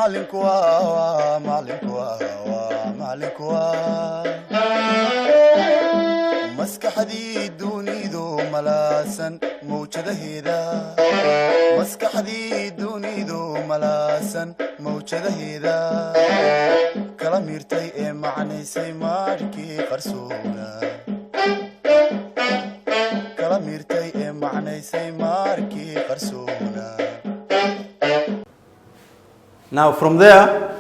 macalinku waa macalinku waa macalinku waa maskaxdii dunidu malaasan mawjadaheeda maskaxdii dunidu malaasan mawjadaheeda kala miirtay ee macnaysay markii qarsoona kala miirtay ee macnaysay markii qarsoona. Now from there,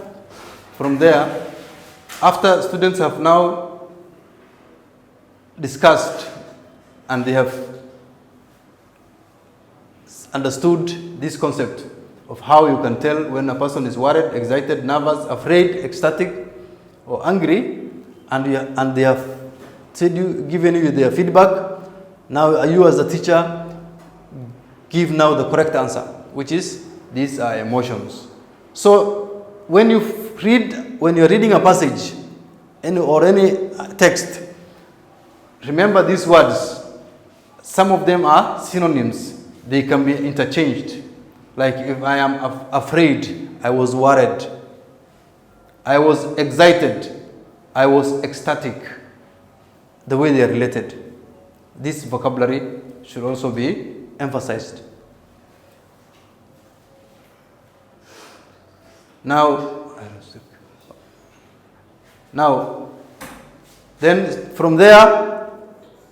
after students have now discussed and they have understood this concept of how you can tell when a person is worried, excited, nervous, afraid, ecstatic, or angry, and they have given you their feedback. Now you as a teacher give now the correct answer, which is these are emotions. So when you're reading a passage or any text, remember these words. Some of them are synonyms. They can be interchanged. Like if I am afraid, I was worried. I was excited, I was ecstatic. The way they are related. This vocabulary should also be emphasized. Now, then from there,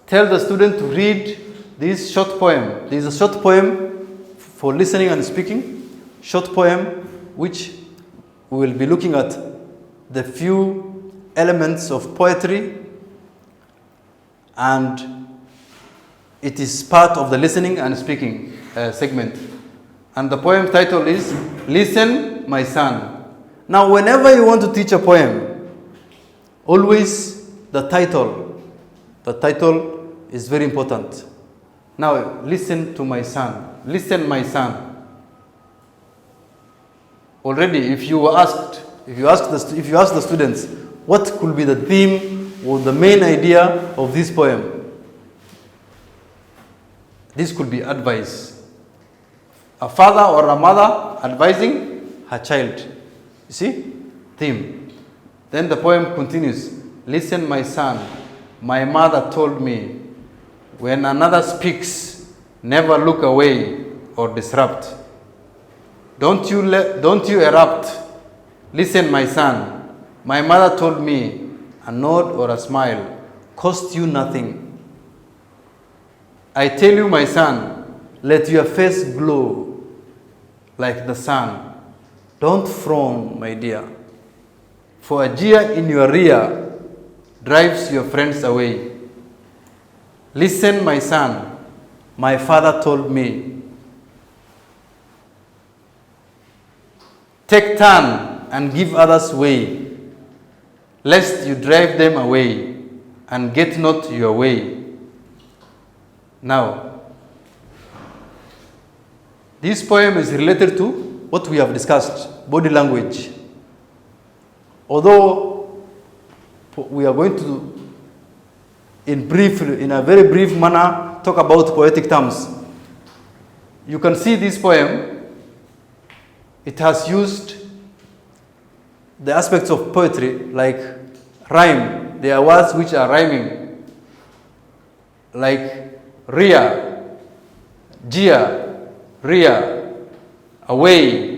tell the student to read this short poem. There is a short poem for listening and speaking. Short poem which we will be looking at the few elements of poetry, and it is part of the listening and speaking segment. And the poem title is Listen, My Son. Now, whenever you want to teach a poem, always the title is very important. Now, listen to my son. Listen, my son. Already, if you ask the students, what could be the theme or the main idea of this poem? This could be advice. A father or a mother advising her child. You see? Theme. Then the poem continues. Listen, my son, my mother told me, when another speaks, never look away or disrupt. Don't you erupt. Listen, my son, my mother told me, a nod or a smile cost you nothing. I tell you, my son, let your face glow like the sun. Don't frown, my dear, for a jeer in your rear drives your friends away. Listen, my son, my father told me. Take turn and give others way, lest you drive them away and get not your way. Now, this poem is related to what we have discussed, body language. Although we are going to, in a very brief manner, talk about poetic terms. You can see this poem, it has used the aspects of poetry like rhyme. There are words which are rhyming, like rear, jeer, rear, away.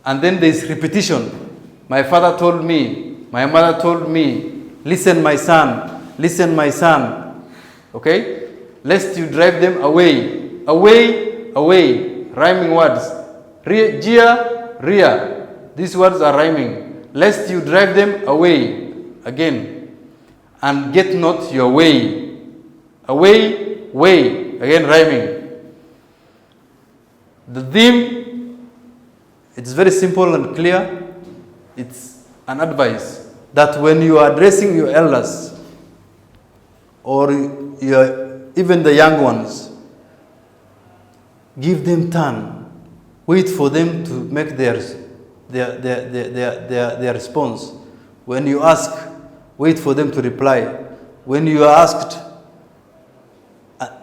And then there is repetition. My father told me, my mother told me, listen, my son, listen, my son. Okay? Lest you drive them away, away, away. Rhyming words. Jeer, rear. These words are rhyming. Lest you drive them away, again. And get not your way. Away, way. Again, rhyming. The theme, it's very simple and clear. It's an advice that when you are addressing your elders or even the young ones, give them time. Wait for them to make their response. When you ask, wait for them to reply. When you are asked,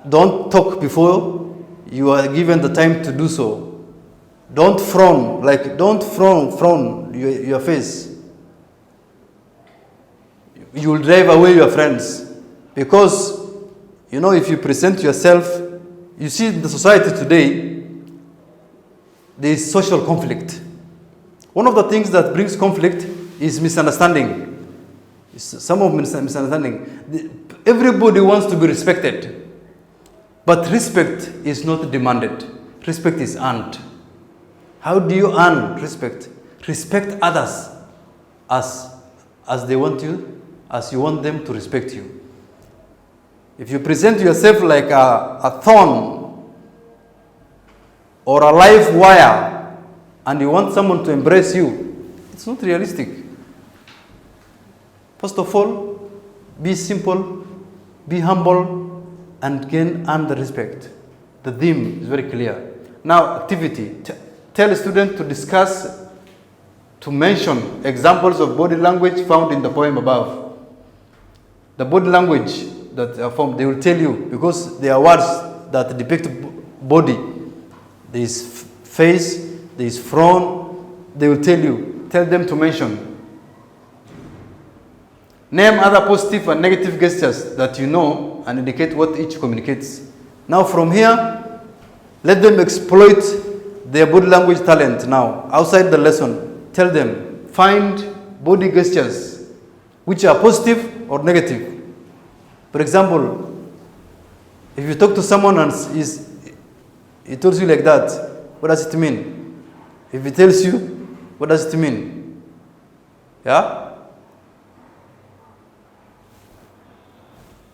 don't talk before you are given the time to do so. Don't frown, like don't frown your face. You will drive away your friends. Because, you know, if you present yourself, you see in the society today, there is social conflict. One of the things that brings conflict is misunderstanding. Some of misunderstanding. Everybody wants to be respected. But respect is not demanded. Respect is earned. How do you earn respect? Respect others as they want you, as you want them to respect you. If you present yourself like a thorn or a live wire and you want someone to embrace you, it's not realistic. First of all, be simple, be humble, and earn the respect. The theme is very clear. Now, activity. Tell a student to discuss, to mention examples of body language found in the poem above. The body language that are formed, they will tell you, because they are words that depict body. There is face, there is frown, they will tell you. Tell them to mention. Name other positive and negative gestures that you know and indicate what each communicates. Now from here, let them exploit their body language talent now. Outside the lesson, tell them, find body gestures which are positive or negative. For example, if you talk to someone and he tells you like that, what does it mean? If he tells you, what does it mean? Yeah?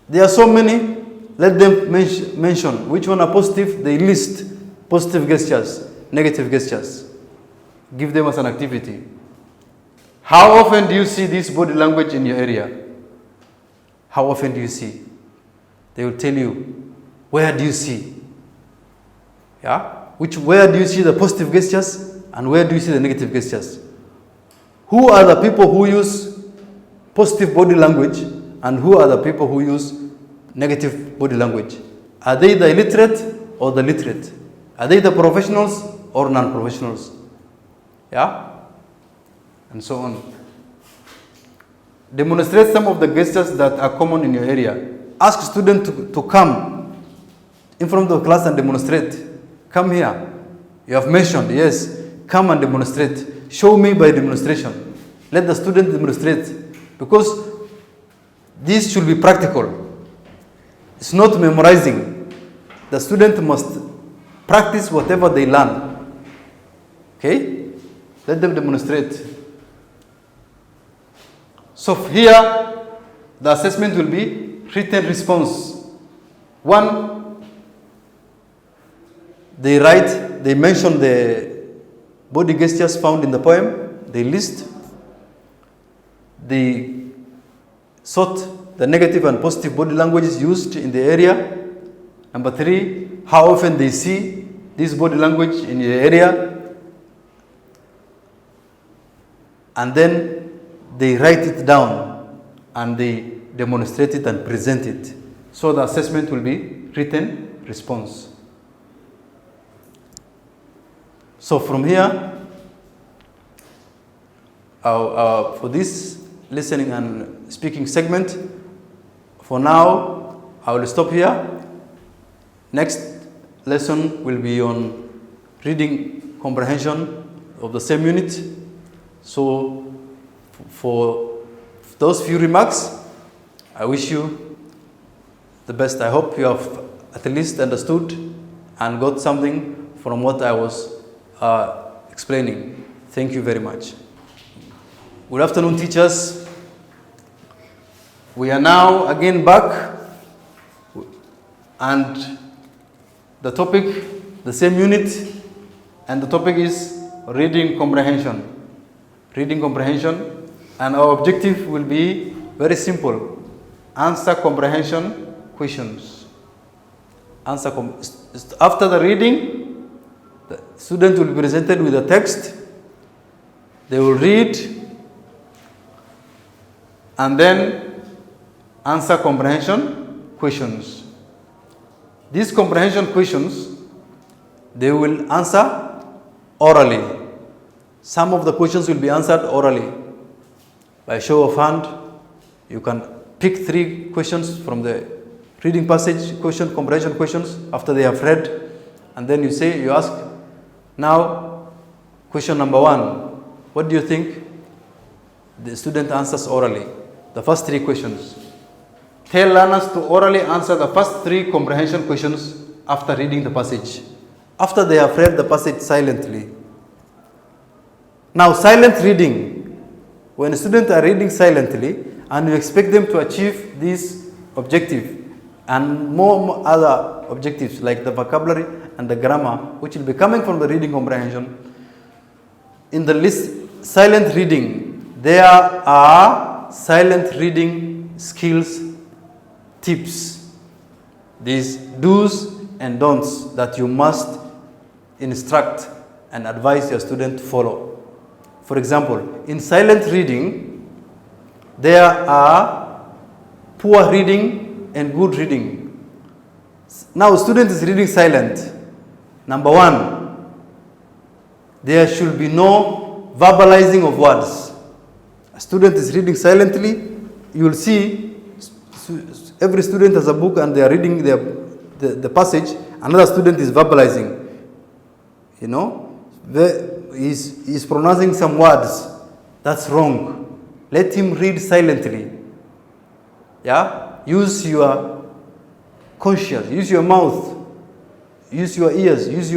There are so many. Let them mention which one are positive. They list positive gestures, negative gestures. Give them as an activity. How often do you see this body language in your area? How often do you see? They will tell you, where do you see? Yeah? Where do you see the positive gestures and where do you see the negative gestures? Who are the people who use positive body language and who are the people who use negative body language? Are they the illiterate or the literate? Are they the professionals or non-professionals? Yeah? And so on. Demonstrate some of the gestures that are common in your area. Ask students to come in front of the class and demonstrate. Come here. You have mentioned, yes. Come and demonstrate. Show me by demonstration. Let the student demonstrate. Because this should be practical. It's not memorizing. The student must practice whatever they learn. Okay? Let them demonstrate. So here, the assessment will be written response. 1, they mention the body gestures found in the poem, they list, they sort the negative and positive body languages used in the area. Number 3, how often they see this body language in your area. And then they write it down and they demonstrate it and present it. So the assessment will be written response. So from here, for this listening and speaking segment, for now, I will stop here. Next lesson will be on reading comprehension of the same unit. So for those few remarks, I wish you the best. I hope you have at least understood and got something from what I was explaining. Thank you very much. Good afternoon, teachers. We are now again back, and the topic, the same unit, and the topic is reading comprehension. Reading comprehension. And our objective will be very simple. Answer comprehension questions. After the reading, the student will be presented with a text. They will read and then answer comprehension questions. These comprehension questions, they will answer orally. Some of the questions will be answered orally. By show of hand, you can pick 3 questions from the reading passage question, comprehension questions, after they have read, and then you ask, now, question number 1, what do you think? The student answers orally, the first 3 questions. Tell learners to orally answer the first 3 comprehension questions after reading the passage, after they have read the passage silently. Now, silent reading, when students are reading silently, and you expect them to achieve this objective and more other objectives like the vocabulary and the grammar, which will be coming from the reading comprehension, in the list silent reading, there are silent reading skills tips, these do's and don'ts that you must instruct and advise your student to follow. For example, in silent reading, there are poor reading and good reading. Now, student is reading silent. Number 1, there should be no verbalizing of words. A student is reading silently. You will see every student has a book and they are reading the passage. Another student is verbalizing. You know, he's pronouncing some words. That's wrong. Let him read silently. Yeah? Use your conscience, use your mouth, use your ears, use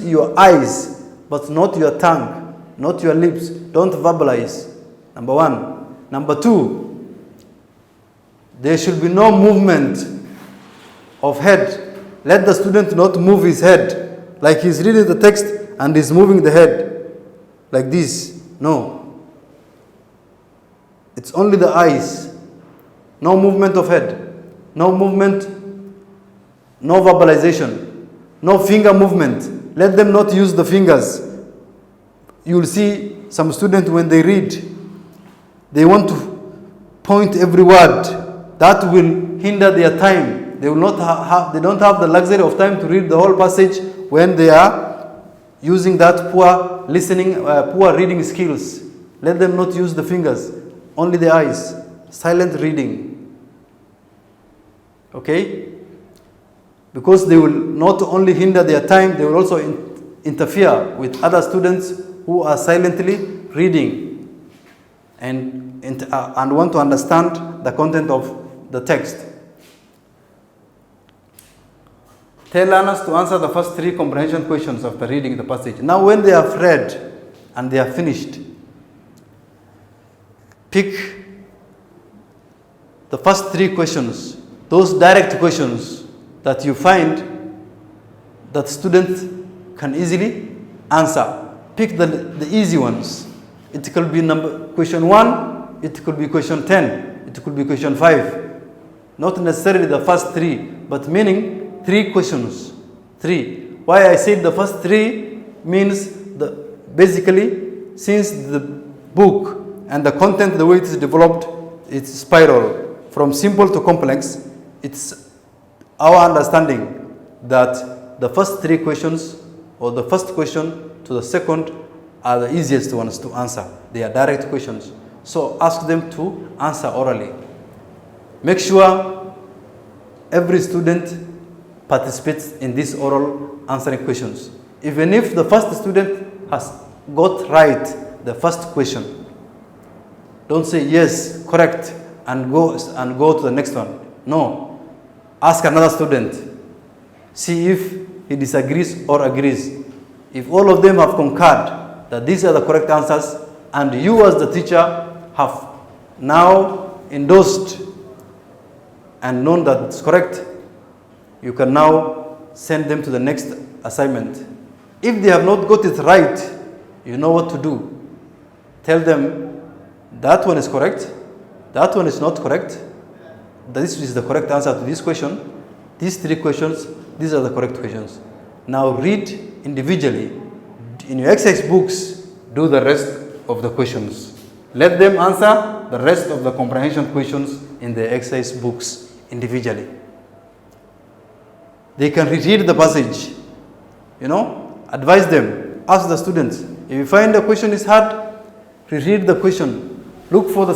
your eyes, but not your tongue, not your lips. Don't verbalize. Number 1. Number 2, there should be no movement of head. Let the student not move his head, like he's reading the text and he's moving the head like this. No. It's only the eyes. No movement of head. No movement, no verbalization, no finger movement. Let them not use the fingers. You will see some students when they read, they want to point every word. That will hinder their time. They will not they don't have the luxury of time to read the whole passage when they are using that poor listening, poor reading skills. Let them not use the fingers, only the eyes. Silent reading. Okay? Because they will not only hinder their time, they will also interfere with other students who are silently reading and want to understand the content of the text. Tell learners to answer the first 3 comprehension questions after reading the passage. Now, when they have read and they are finished, pick the first 3 questions, those direct questions that you find that students can easily answer. Pick the easy ones. It could be question 1, it could be question 10, it could be question 5. Not necessarily the first 3, but meaning 3 questions. 3. Why I said the first 3 means basically, since the book and the content, the way it is developed, it's spiral from simple to complex. It's our understanding that the first 3 questions, or the first question to the second, are the easiest ones to answer. They are direct questions. So ask them to answer orally. Make sure every student participates in these oral answering questions. Even if the first student has got right the first question, don't say yes, correct, and go to the next one. No. Ask another student. See if he disagrees or agrees. If all of them have concurred that these are the correct answers, and you as the teacher have now endorsed and known that it's correct, you can now send them to the next assignment. If they have not got it right, you know what to do. Tell them that one is correct, that one is not correct, this is the correct answer to this question, these 3 questions, these are the correct questions. Now read individually. In your exercise books, do the rest of the questions. Let them answer the rest of the comprehension questions in the exercise books individually. They can reread the passage, advise them, ask the students. If you find the question is hard, reread the question. Look for the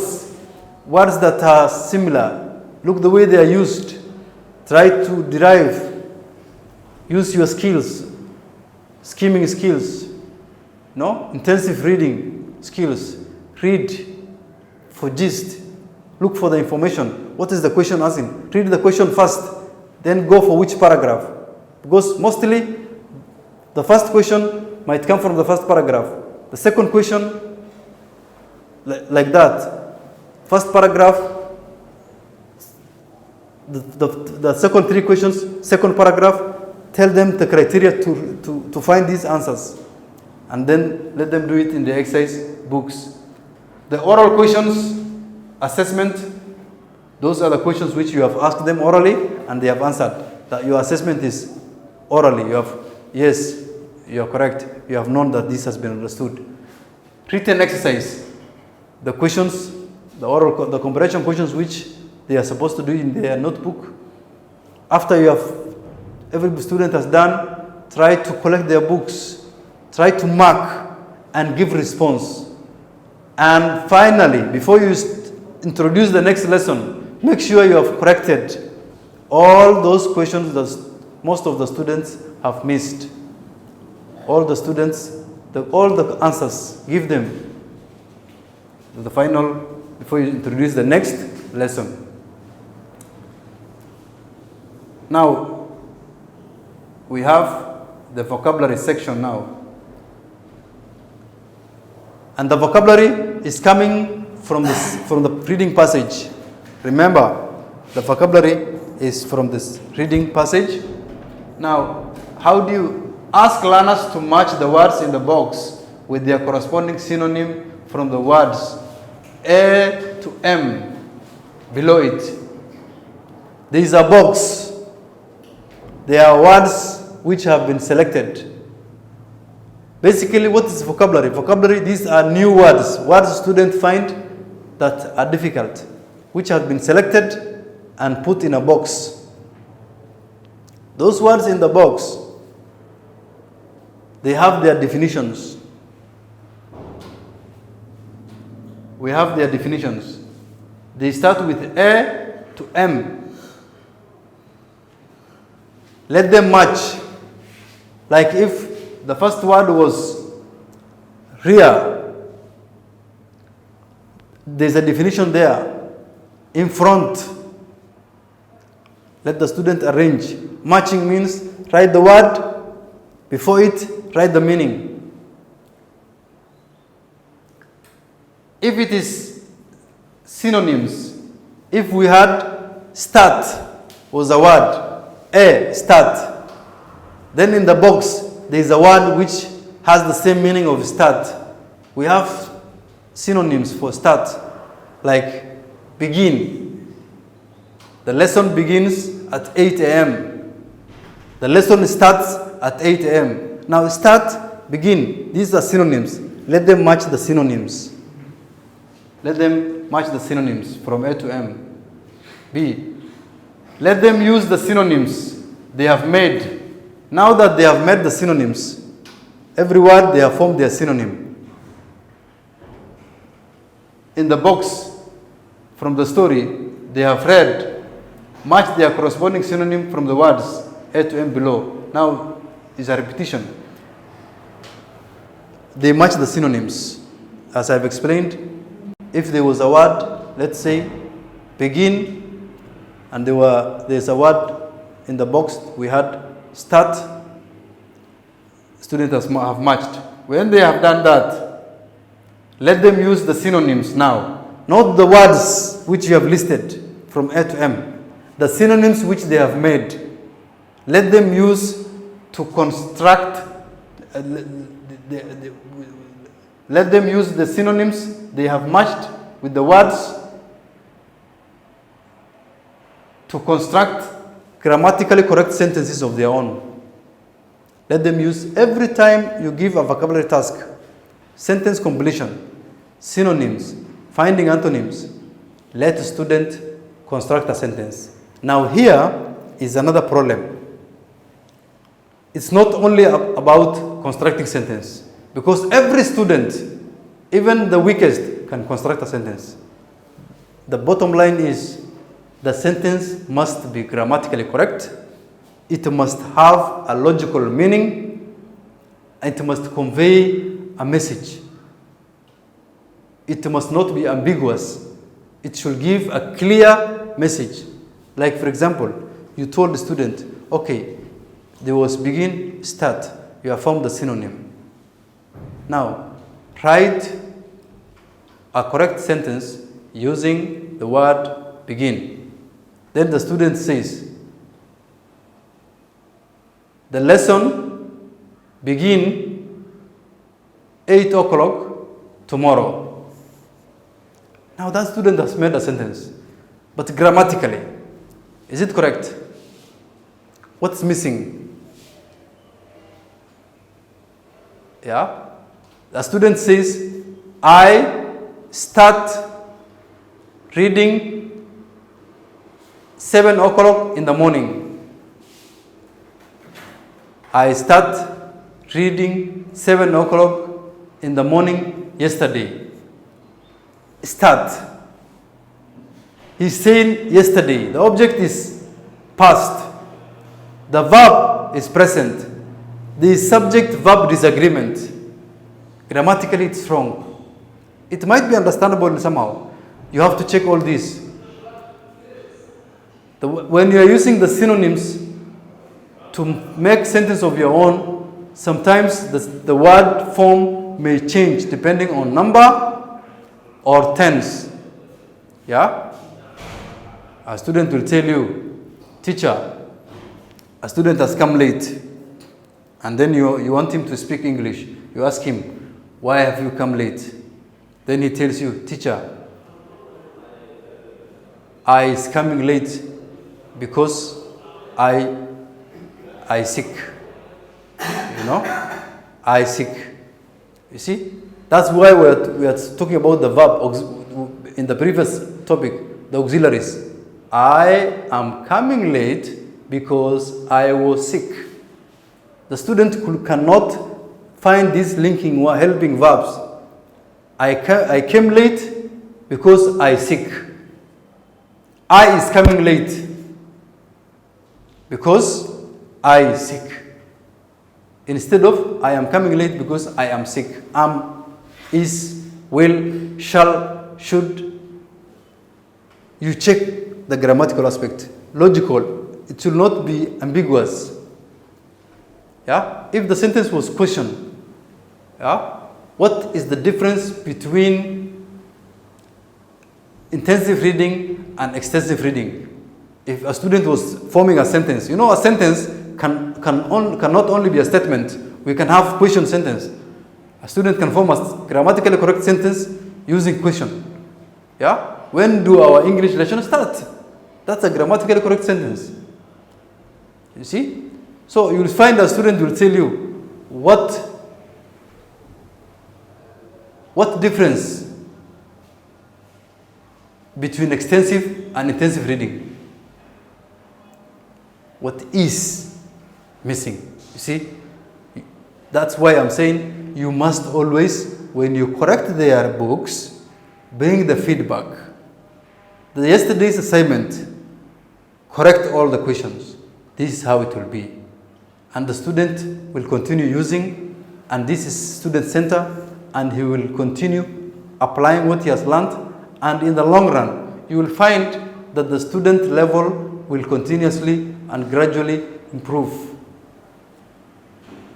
words that are similar. Look the way they are used. Try to derive. Use your skills, skimming skills, no? Intensive reading skills. Read for gist. Look for the information. What is the question asking? Read the question first, then go for which paragraph. Because mostly, the first question might come from the first paragraph. The second question, like that. First paragraph, the second three questions, second paragraph, tell them the criteria to find these answers. And then let them do it in the exercise books. The oral questions, assessment, those are the questions which you have asked them orally and they have answered. That your assessment is orally. You have, yes, you are correct. You have known that this has been understood. Written exercise, the questions, the comprehension questions which they are supposed to do in their notebook. After you have, every student has done, try to collect their books, try to mark and give response. And finally, before you introduce the next lesson, make sure you have corrected all those questions that most of the students have missed. All the students, all the answers, give them the final, before you introduce the next lesson. Now, we have the vocabulary section now. And the vocabulary is coming from the reading passage. Remember, the vocabulary is from this reading passage. Now, how do you ask learners to match the words in the box with their corresponding synonym from the words A to M below it? There is a box. There are words which have been selected. Basically, what is vocabulary? Vocabulary, these are new words. Words students find that are difficult, which have been selected and put in a box. Those words in the box, they have their definitions. We have their definitions. They start with A to M. Let them match. Like if the first word was rear, there's a definition there. In front. Let the student arrange. Matching means write the word, before it, write the meaning. If it is synonyms, if we had start was a word, A, start, then in the box there is a word which has the same meaning of start. We have synonyms for start, like begin. The lesson begins at 8 a.m. The lesson starts at 8 a.m. Now start, begin. These are synonyms. Let them match the synonyms. Let them match the synonyms from A to M. B. Let them use the synonyms they have made. Now that they have made the synonyms, every word they have formed their synonym. In the box from the story they have read, match their corresponding synonym from the words A to M below. Now is a repetition. They match the synonyms. As I've explained, if there was a word, let's say begin, and there's a word in the box, we had start, students have matched. When they have done that, let them use the synonyms now, not the words which you have listed from A to M, the synonyms which they have made. Let them use to construct, let them use the synonyms they have matched with the words to construct grammatically correct sentences of their own. Let them use every time you give a vocabulary task, sentence completion, synonyms, finding antonyms. Let the student construct a sentence. Now here is another problem. It's not only about constructing sentence, because every student, even the weakest, can construct a sentence. The bottom line is the sentence must be grammatically correct, it must have a logical meaning, and it must convey a message. It must not be ambiguous. It should give a clear message. Like, for example, you told the student, okay, there was begin, start. You have formed the synonym. Now, write a correct sentence using the word begin. Then the student says, the lesson begin 8 o'clock tomorrow. Now that student has made a sentence, but grammatically, is it correct? What's missing? Yeah? The student says, I start reading 7 o'clock in the morning. I start reading 7 o'clock in the morning yesterday. Start. He's saying yesterday. The object is past. The verb is present. The subject-verb disagreement. Grammatically, it's wrong. It might be understandable somehow. You have to check all this. When you are using the synonyms to make sentence of your own, sometimes the word form may change depending on number or tense. Yeah? A student will tell you, teacher, a student has come late, and then you want him to speak English. You ask him, why have you come late? Then he tells you, teacher, I is coming late because I sick. You know? I sick. You see? That's why we are talking about the verb in the previous topic, the auxiliaries. I am coming late because I was sick. The student cannot find these linking helping verbs. I came late because I sick. I is coming late because I sick. Instead of I am coming late because I am sick. Am, is, will, shall, should. You check the grammatical aspect. Logical. It should not be ambiguous. Yeah? If the sentence was question, yeah? What is the difference between intensive reading and extensive reading? If a student was forming a sentence, you know, a sentence cannot only be a statement. We can have question sentence. A student can form a grammatically correct sentence using question. Yeah? When do our English lesson start? That's a grammatically correct sentence. You see? So you will find a student will tell you what difference between extensive and intensive reading. What is missing? You see? That's why I'm saying you must always, when you correct their books, bring the feedback. Yesterday's assignment, correct all the questions. This is how it will be. And the student will continue using, and this is student center, and he will continue applying what he has learned, and in the long run, you will find that the student level will continuously and gradually improve.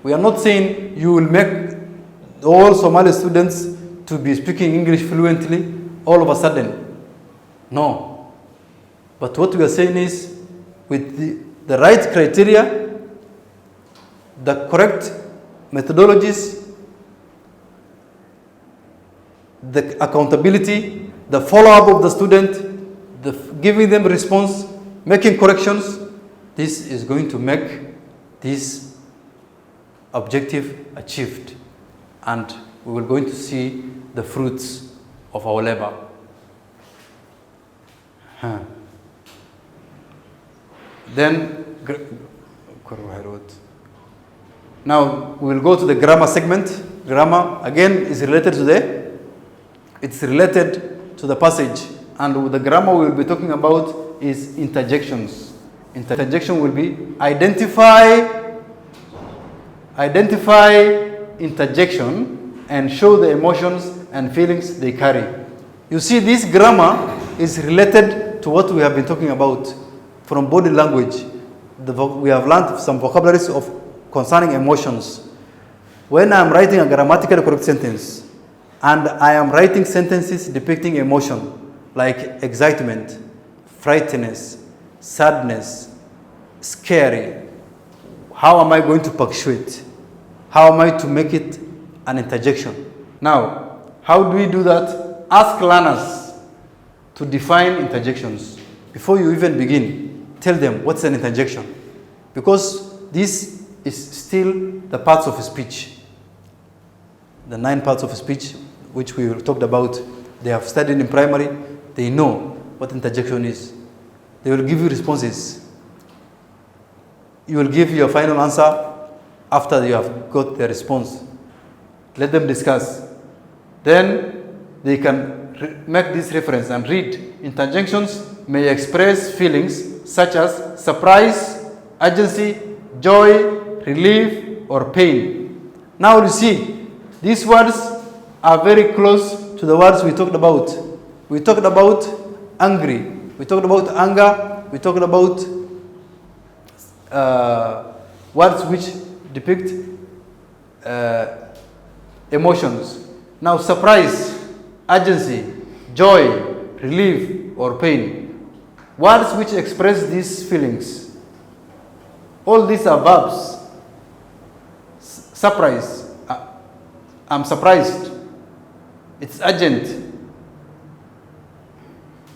We are not saying you will make all Somali students to be speaking English fluently all of a sudden. No. But what we are saying is, with the right criteria, the correct methodologies, the accountability, the follow-up of the student, the giving them response, making corrections, this is going to make this objective achieved, and we will going to see the fruits of our labor. Then Now we will go to the grammar segment. Grammar again is related to the passage, and with the grammar we will be talking about is interjections. Interjection will be identify interjection and show the emotions and feelings they carry. You see, this grammar is related to what we have been talking about from body language. We have learned some vocabularies concerning emotions. When I am writing a grammatically correct sentence and I am writing sentences depicting emotion like excitement, frightenness, sadness, scary, how am I going to punctuate? How am I to make it an interjection? Now, how do we do that? Ask learners to define interjections. Before you even begin, tell them what's an interjection. Because this is still the parts of speech. The 9 parts of speech which we talked about, they have studied in primary, they know what interjection is. They will give you responses. You will give your final answer after you have got the response. Let them discuss. Then they can make this reference and read. Interjections may express feelings such as surprise, urgency, joy, relief, or pain. Now you see, these words are very close to the words we talked about. We talked about angry, we talked about anger, we talked about words which depict emotions. Now surprise, urgency, joy, relief, or pain. Words which express these feelings. All these are verbs. Surprise, I'm surprised. It's urgent.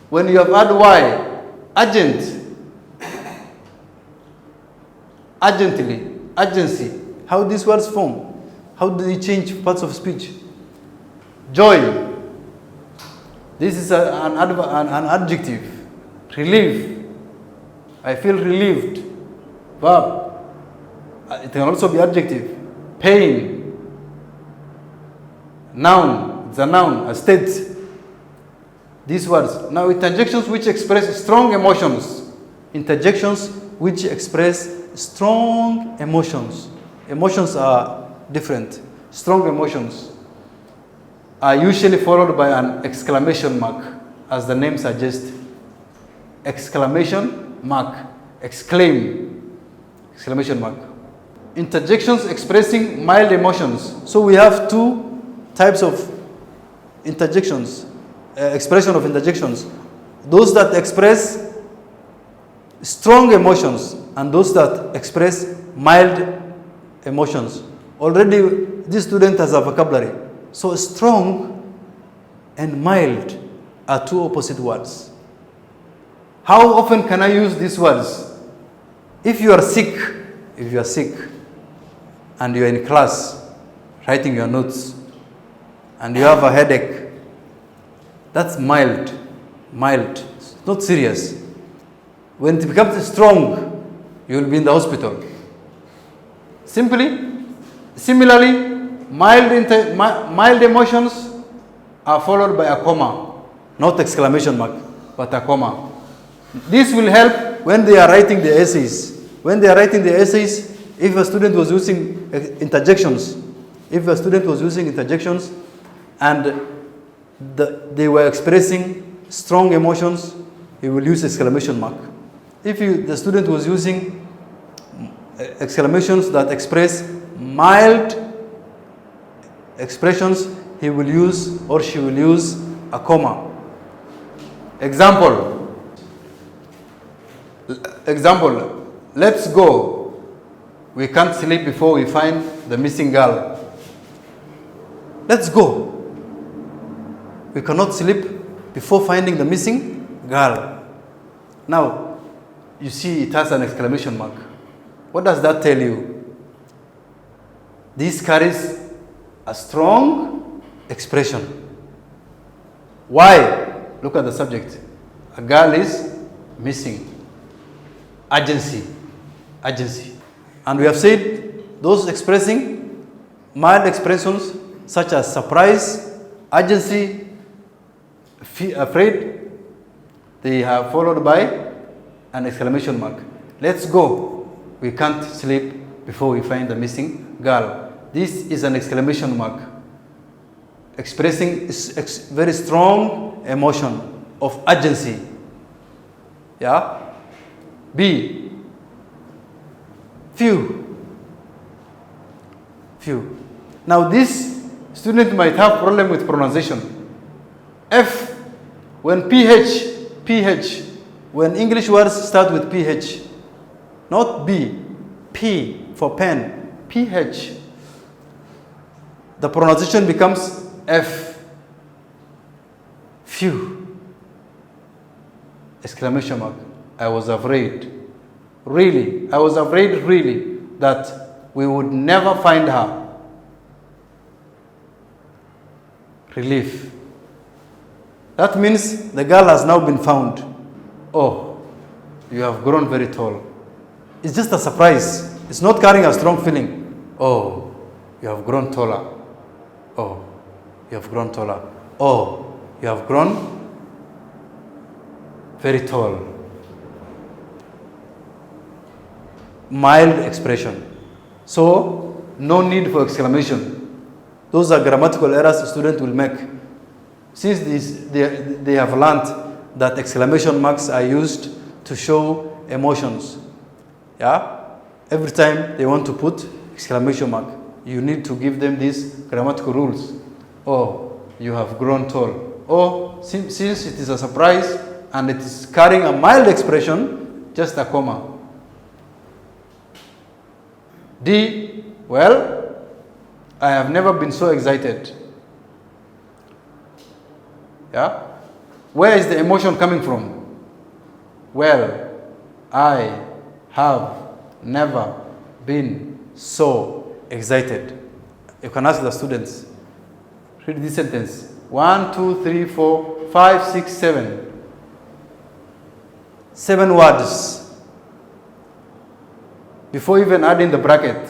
When you have had why, urgent. Urgently, urgency. How these words form? How do they change parts of speech? Joy. This is an adjective. Relief. I feel relieved. Verb. It can also be adjective. Pain. Noun. It's a noun, a state. These words. Now interjections which express strong emotions. Interjections which express strong emotions. Emotions are different. Strong emotions are usually followed by an exclamation mark, as the name suggests. Exclamation mark. Exclaim. Exclamation mark. Interjections expressing mild emotions. So we have 2 types of interjections, expression of interjections. Those that express strong emotions and those that express mild emotions. Already this student has a vocabulary. So strong and mild are 2 opposite words. How often can I use these words? If you are sick and you are in class writing your notes and you have a headache, that's mild, it's not serious. When it becomes strong, you will be in the hospital. Similarly, mild emotions are followed by a comma, not exclamation mark, but a comma. This will help when they are writing the essays. When they are writing the essays, if a student was using interjections, and they were expressing strong emotions, he will use exclamation mark. If the student was using exclamations that express mild expressions, he will use or she will use a comma. Example, let's go. We can't sleep before we find the missing girl. Let's go. We cannot sleep before finding the missing girl. Now, you see it has an exclamation mark. What does that tell you? This carries a strong expression. Why? Look at the subject. A girl is missing. Urgency. And we have said those expressing mild expressions such as surprise, urgency, afraid, they have followed by an exclamation mark. Let's go. We can't sleep before we find the missing girl. This is an exclamation mark expressing very strong emotion of urgency. Yeah? B, few. Few. Now this student might have problem with pronunciation. F, when PH, when English words start with PH, not B, P for pen, PH, the pronunciation becomes F, few, exclamation mark. I was afraid, really, I was afraid really that we would never find her. Relief. That means the girl has now been found. Oh, you have grown very tall. It's just a surprise. It's not carrying a strong feeling. Oh, you have grown taller. Oh, you have grown taller. Oh, you have grown very tall. Mild expression. So, no need for exclamation. Those are grammatical errors the student will make. Since they have learned that exclamation marks are used to show emotions. Yeah? Every time they want to put exclamation mark, you need to give them these grammatical rules. Oh, you have grown tall. Oh, since it is a surprise and it is carrying a mild expression, just a comma. D, well, I have never been so excited. Yeah? Where is the emotion coming from? Well, I have never been so excited. You can ask the students. Read this sentence. 1, 2, 3, 4, 5, 6, 7. 7 words. Before even adding the bracket.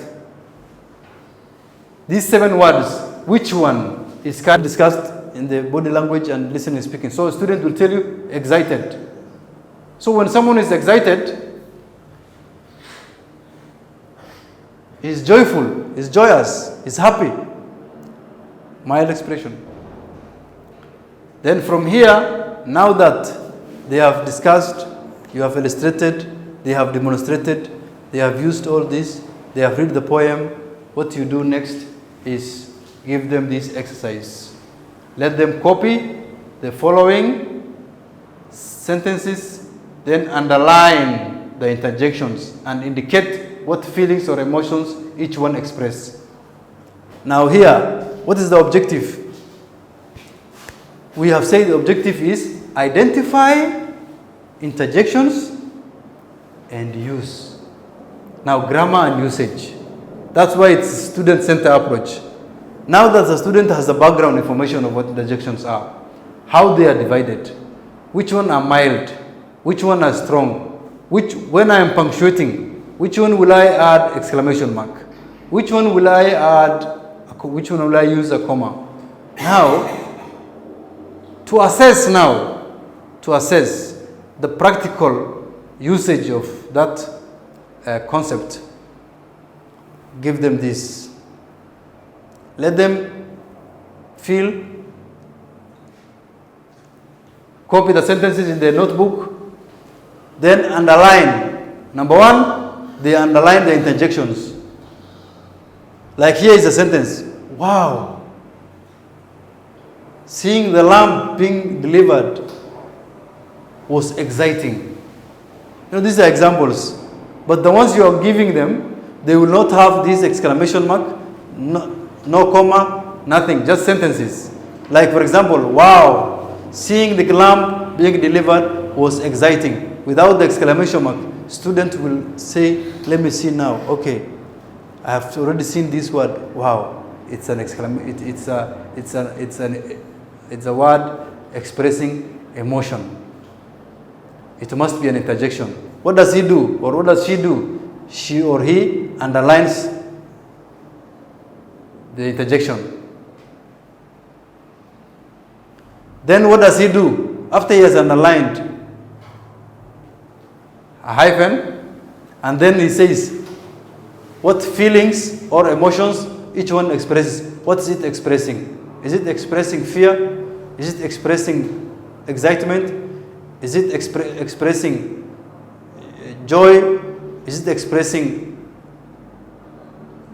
These 7 words, which one is discussed in the body language and listening speaking? So a student will tell you excited. So when someone is excited, he's joyful, he's joyous, he's happy. Mild expression. Then from here, now that they have discussed, you have illustrated, they have demonstrated, they have used all this, they have read the poem, what you do next is give them this exercise. Let them copy the following sentences, then underline the interjections and indicate what feelings or emotions each one express. Now here, what is the objective? We have said the objective is identify interjections and use. Now grammar and usage. That's why it's student-centered approach. Now that the student has the background information of what interjections are, how they are divided, which one are mild, which one are strong, when I am punctuating, which one will I add exclamation mark, which one will I use a comma. Now, to assess the practical usage of that concept, give them this. Let them feel, copy the sentences in their notebook, then underline. Number 1, they underline the interjections. Like here is a sentence. Wow. Seeing the lamb being delivered was exciting. These are examples. But the ones you are giving them, they will not have this exclamation mark, no comma, nothing, just sentences. Like for example, wow, seeing the lamb being delivered was exciting. Without the exclamation mark, student will say, let me see now. Okay, I have already seen this word. Wow, it's an exclamation. It's a word expressing emotion. It must be an interjection. What does he do or what does she do? She or he underlines the interjection. Then what does he do? After he has underlined a hyphen, and then he says what feelings or emotions each one expresses. What is it expressing? Is it expressing fear? Is it expressing excitement? Is it expressing joy? Is it expressing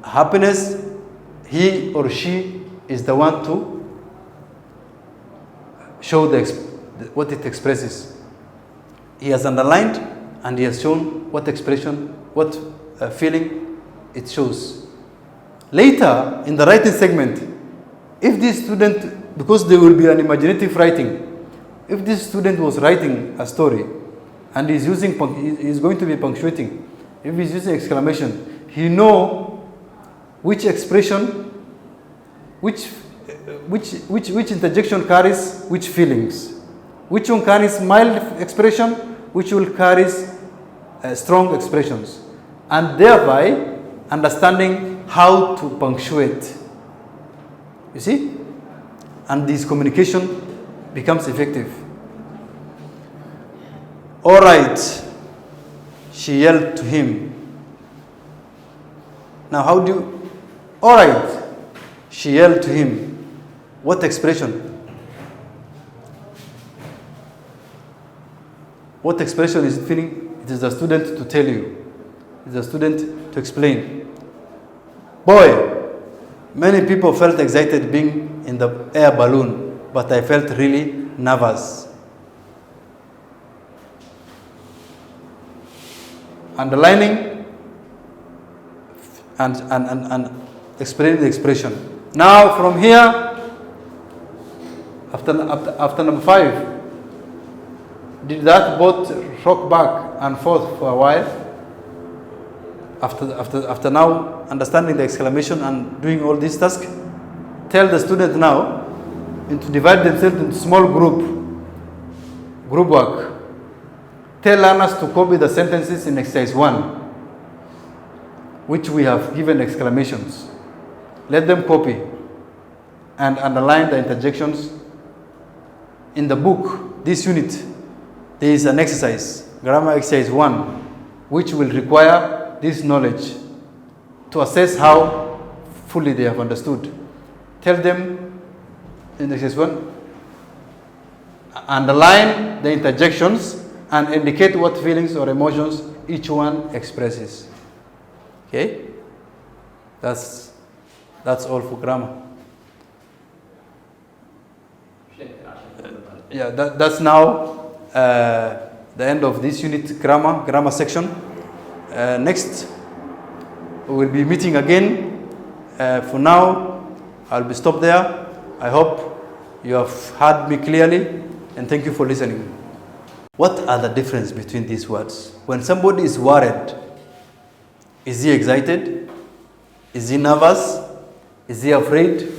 happiness? He or she is the one to show what it expresses. He has underlined and he has shown what expression, what feeling it shows. Later, in the writing segment, if this student, because there will be an imaginative writing, if this student was writing a story and he's going to be punctuating, if he's using exclamation, he know which expression, which interjection carries which feelings, which one carries mild expression, which will carries strong expressions, and thereby understanding how to punctuate. You see? And this communication becomes effective. All right, she yelled to him. Now how do you, all right, she yelled to him. What expression? What expression is it feeling? It is the student to tell you. It is the student to explain. Boy, many people felt excited being in the air balloon, but I felt really nervous. Underlining and explaining the expression. Now from here, after number 5, did that boat rock back and forth for a while? After now understanding the exclamation and doing all this task, tell the student now to divide themselves into small group work. Tell learners to copy the sentences in exercise 1, which we have given exclamations. Let them copy and underline the interjections. In the book, this unit, there is an exercise, grammar exercise 1, which will require this knowledge to assess how fully they have understood. Tell them in exercise 1, underline the interjections and indicate what feelings or emotions each one expresses. Okay? That's all for grammar. Yeah, that's now the end of this unit, grammar section. Next, we will be meeting again. For now, I'll be stopped there. I hope you have heard me clearly, and thank you for listening. What are the difference between these words? When somebody is worried, is he excited? Is he nervous? Is he afraid?